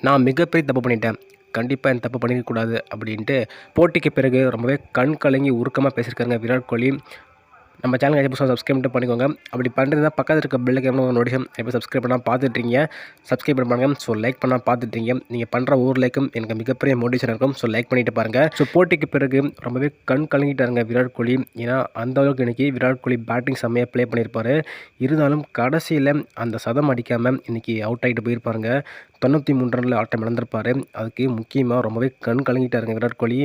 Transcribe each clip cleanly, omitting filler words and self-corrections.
நான் மிகப்பெரிய தப்பு பண்ணிட்டேன். கண்டிப்பா இந்த தப்பு பண்ணியிருக்கக்கூடாது அப்படின்ட்டு போட்டிக்கு பிறகு ரொம்பவே கண் கலங்கி உருக்கமா பேசியிருக்காருங்க விராட் கோலி. நம்ம சேனலுக்கு புதுசா சப்ஸ்கிரைப் மட்டும் பண்ணிக்கோங்க. அப்படி பண்ணுறதா பக்கத்துல இருக்க பெல் ஐகான் நோட்டிஃபிகேஷன் எப்போ சப்ஸ்கிரைப் பண்ணாம பார்த்துட்ருக்கீங்க. சப்ஸ்கிரைப் பண்ணுங்க. ஸோ லைக் பண்ணாம பார்த்துட்ருக்கீங்க. நீங்கள் பண்ணுற ஒவ்வொரு லைக்கும் எனக்கு மிகப்பெரிய மோட்டிவேஷன் இருக்கும். ஸோ லைக் பண்ணிட்டு பாருங்க. ஸோ போட்டிக்கு பிறகு ரொம்பவே கண் கலங்கிட்டாருங்க விராட் கோலி. ஏன்னா அந்த அளவுக்கு இன்னைக்கு விராட் கோலி பேட்டிங் செம்மையாக ப்ளே பண்ணியிருப்பாரு. இருந்தாலும் கடைசியில் அந்த சதம் அடிக்காமல் இன்னைக்கு அவுட் ஆகிட்டு போயிருப்பாருங்க. 93 ரன்ல ஆட்டம் இழந்திருப்பாரு. அதுக்கு முக்கியமாக ரொம்பவே கண் கலங்கிட்டாருங்க விராட் கோலி.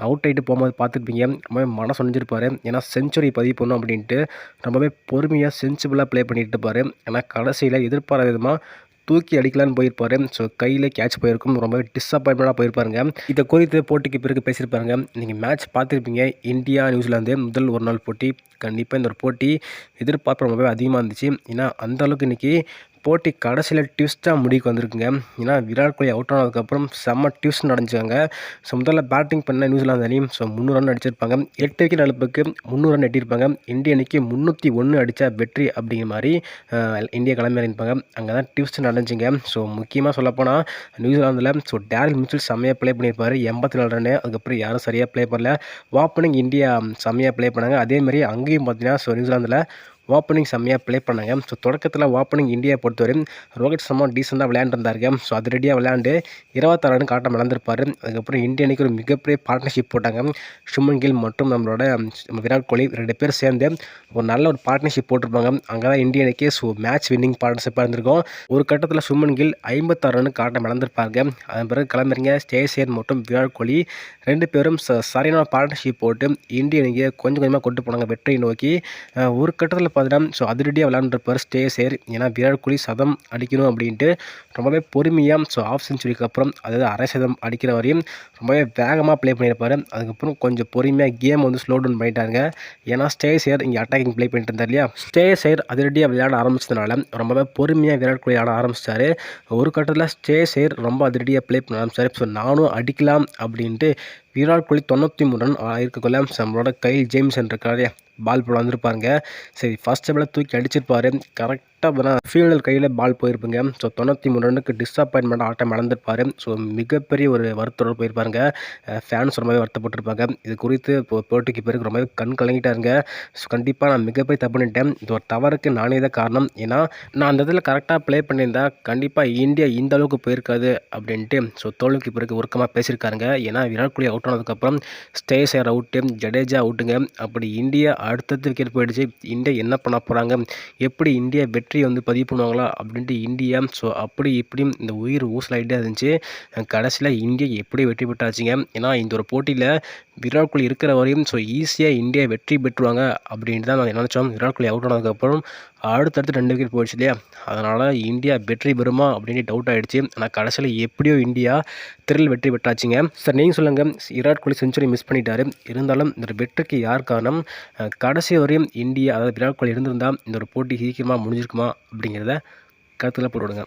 அவுட் ஆகிட்டு போகும்போது பார்த்துருப்பீங்க. ரொம்பவே மனசு உடைஞ்சிருப்பாரு. ஏன்னா செஞ்சுரி பதிவு பண்ணணும் அப்படின்ட்டு ரொம்பவே பொறுமையாக சென்சிபிளாக ப்ளே பண்ணிட்டு இருப்பார். ஏன்னா கடைசியில் எதிர்பாராத விதமாக தூக்கி அடிக்கலான்னு போயிருப்பாரு. ஸோ கையில் கேட்ச் போயிருக்கும். ரொம்பவே டிஸப்பாயின்மெண்ட்டாக போயிருப்பாருங்க. இதை குறித்து போட்டிக்கு பிறகு பேசியிருப்பாருங்க. நீங்கள் மேட்ச் பார்த்துருப்பீங்க. இந்தியா நியூசிலாந்து முதல் ஒரு நாள் போட்டி. கண்டிப்பாக இந்த ஒரு போட்டி எதிர்பார்ப்பு ரொம்பவே அதிகமாக இருந்துச்சு. ஏன்னா அந்தளவுக்கு இன்றைக்கி போட்டி கடைசியில் ட்விஸ்ட்டாக முடிவுக்கு வந்திருக்குங்க. ஏன்னா விராட் கோலி அவுட் ஆனதுக்கப்புறம் செம்ம ட்விஸ்ட் நடந்துச்சுங்க. ஸோ முதல்ல பேட்டிங் பண்ண நியூசிலாந்து அணியும் 300 ரன் அடிச்சிருப்பாங்க. 8 விக்கெட் இழப்புக்கு 300 ரன் எட்டியிருப்பாங்க. இந்திய அணிக்கு 301 அடித்தா வெற்றி அப்படிங்கிற மாதிரி இந்தியா கிளம்பி இருப்பாங்க. அங்கே தான் ட்விஸ்ட் நடந்துச்சுங்க. ஸோ முக்கியமாக சொல்லப்போனால் நியூசிலாந்தில் டேரில் மிச்சல் செம்மையாக ப்ளே பண்ணியிருப்பார். 84 ரன்னு. அதுக்கப்புறம் யாரும் சரியாக ப்ளே பண்ணல. ஓப்பனிங் இந்தியா செம்மையாக ப்ளே பண்ணாங்க. அதேமாதிரி அங்கேயும் பார்த்தீங்கன்னா நியூசிலாந்தில் ஓப்பனிங் செம்மையாக ப்ளே பண்ணாங்க. ஸோ தொடக்கத்தில் ஓப்பனிங் இந்தியா பொறுத்தவரை ரோஹித் சர்மா டீசெண்டாக விளையாண்டுருந்தாருங்க. ஸோ அது ரெடியாக விளையாண்டு 26 ரன் ஆட்டம் இழந்திருப்பார். அதுக்கப்புறம் இந்திய அணிக்கு ஒரு மிகப்பெரிய பார்ட்னர்ஷிப் போட்டாங்க. சுமன் கில் மற்றும் நம்மளோட விராட் கோலி 2 பேர் சேர்ந்து ஒரு நல்ல ஒரு பார்ட்னர்ஷிப் போட்டிருப்பாங்க. அங்கே தான் இந்திய அணிக்கு மேட்ச் வின்னிங் பார்ட்னர்ஷிப்பாக இருந்திருக்கும். ஒரு கட்டத்தில் சுமன் கில் 56 ரனுக்கு ஆட்டம் இழந்திருப்பாங்க. அதன் பிறகு கிளம்புறீங்க ஸ்டேசேர் மற்றும் விராட் கோலி 2 பேரும் சரியான பார்ட்னர்ஷிப் போட்டு இந்திய அணியை கொஞ்சம் கொஞ்சமாக கொண்டு போனாங்க வெற்றியை நோக்கி. ஒரு கட்டத்தில் பார்த்தீங்கன்னா அதிரடியாக விளையாண்டுருப்பார் ஸ்டேசேர். ஏன்னா விராட் கோலி சதம் அடிக்கணும் அப்படின்ட்டு ரொம்பவே பொறுமையாக ஆஃப் செஞ்சுரிக்கு அப்புறம் அதாவது அரை சதம் அடிக்கிற வரையும் ரொம்பவே வேகமாக ப்ளே பண்ணியிருப்பார். அதுக்கப்புறம் கொஞ்சம் பொறுமையாக கேம் ஸ்லோ டவுன் பண்ணிட்டாங்க. ஏன்னா ஸ்டேசேர் இங்கே அட்டாக்கிங் ப்ளே பண்ணிட்டு இருந்தார் இல்லையா. ஸ்டேசேர் அதிரடியாக விளையாட ஆரம்பிச்சதுனால ரொம்பவே பொறுமையாக விராட் கோலி ஆட ஆரம்பிச்சிட்டாரு. ஒரு கட்டத்தில் ஸ்டேசேர் ரொம்ப அதிரடியாக ப்ளே பண்ண ஆரம்பிச்சார். ஸோ நானும் அடிக்கலாம் அப்படின்ட்டு விராட் கோலி 93 ரன் இருக்கக்குள்ள நம்மளோட கைல் ஜேம்சன் இருக்காரு பால் போட வந்திருப்பாருங்க. சரி ஃபர்ஸ்ட் பால் தூக்கி அடிச்சிருப்பாரு. கரெக்டாக ஃபீல்டர் கையில் பால் போயிருப்புங்க. ஸோ 93 ரன்னுக்கு டிஸப்பாயின்மெண்ட் ஆட்டம் இழந்திருப்பார். ஸோ மிகப்பெரிய ஒரு வருத்தத்தோடு போயிருப்பாருங்க. ஃபேன்ஸ் ரொம்பவே வருத்தப்பட்டிருப்பாங்க. இது குறித்து போட்டிக்கு பிறகு ரொம்பவே கண் கலங்கிட்டாருங்க. ஸோ கண்டிப்பாக நான் மிகப்பெரிய தப்பு பண்ணிட்டேன். இது ஒரு தவறுக்கு நானே தான் காரணம். ஏன்னா நான் அந்த இதில் கரெக்டாக ப்ளே பண்ணியிருந்தா கண்டிப்பாக இந்தியா இந்த அளவுக்கு போயிருக்காது அப்படின்ட்டு தோல்விக்கு பிறகு உருக்கமாக பேசியிருக்காருங்க. ஏன்னா விராட் கோலி அவுட் ஆனதுக்கப்புறம் ஸ்டேசேர் அவுட்டு, ஜடேஜா அவுட்டுங்க. அப்படி இந்தியா அடுத்தடுத்து விக்கெட் போயிடுச்சு. இந்தியா என்ன பண்ண போகிறாங்க, எப்படி இந்தியா வெற்றி பதிவு பண்ணுவாங்களா அப்படின்ட்டு இந்தியா அப்படி இப்படியும் இந்த உயிர் ஊசலாகிட்டே இருந்துச்சு. கடைசியில் இந்தியா எப்படி வெற்றி பெற்றாச்சுங்க. ஏன்னா இந்த ஒரு போட்டியில் விராட் கோலி இருக்கிற வரையும் ஈஸியாக இந்தியா வெற்றி பெற்றுவாங்க அப்படின்ட்டு தான் நாங்கள் நினச்சோம். விராட் கோலி அவுட் ஆனதுக்கப்புறம் அடுத்தடுத்து 2 விக்கெட் போயிடுச்சு இல்லையா. அதனால் இந்தியா வெற்றி பெறுமா அப்படின்னு டவுட் ஆகிடுச்சு. ஆனால் கடைசியில் எப்படியோ இந்தியா திரில் வெற்றி பெற்றாச்சுங்க. சார் நீங்கள் சொல்லுங்கள், விராட் கோலி செஞ்சுரி மிஸ் பண்ணிட்டாரு. இருந்தாலும் இந்த வெற்றிக்கு யார் காரணம், கடைசி வரையும் இந்தியா அதாவது விராட் கோலி இருந்திருந்தால் இந்த ஒரு போட்டி சீக்கிரமாக முடிஞ்சிருக்குமா அப்படிங்கிறத கருத்தில் போட்டுவிடுங்க.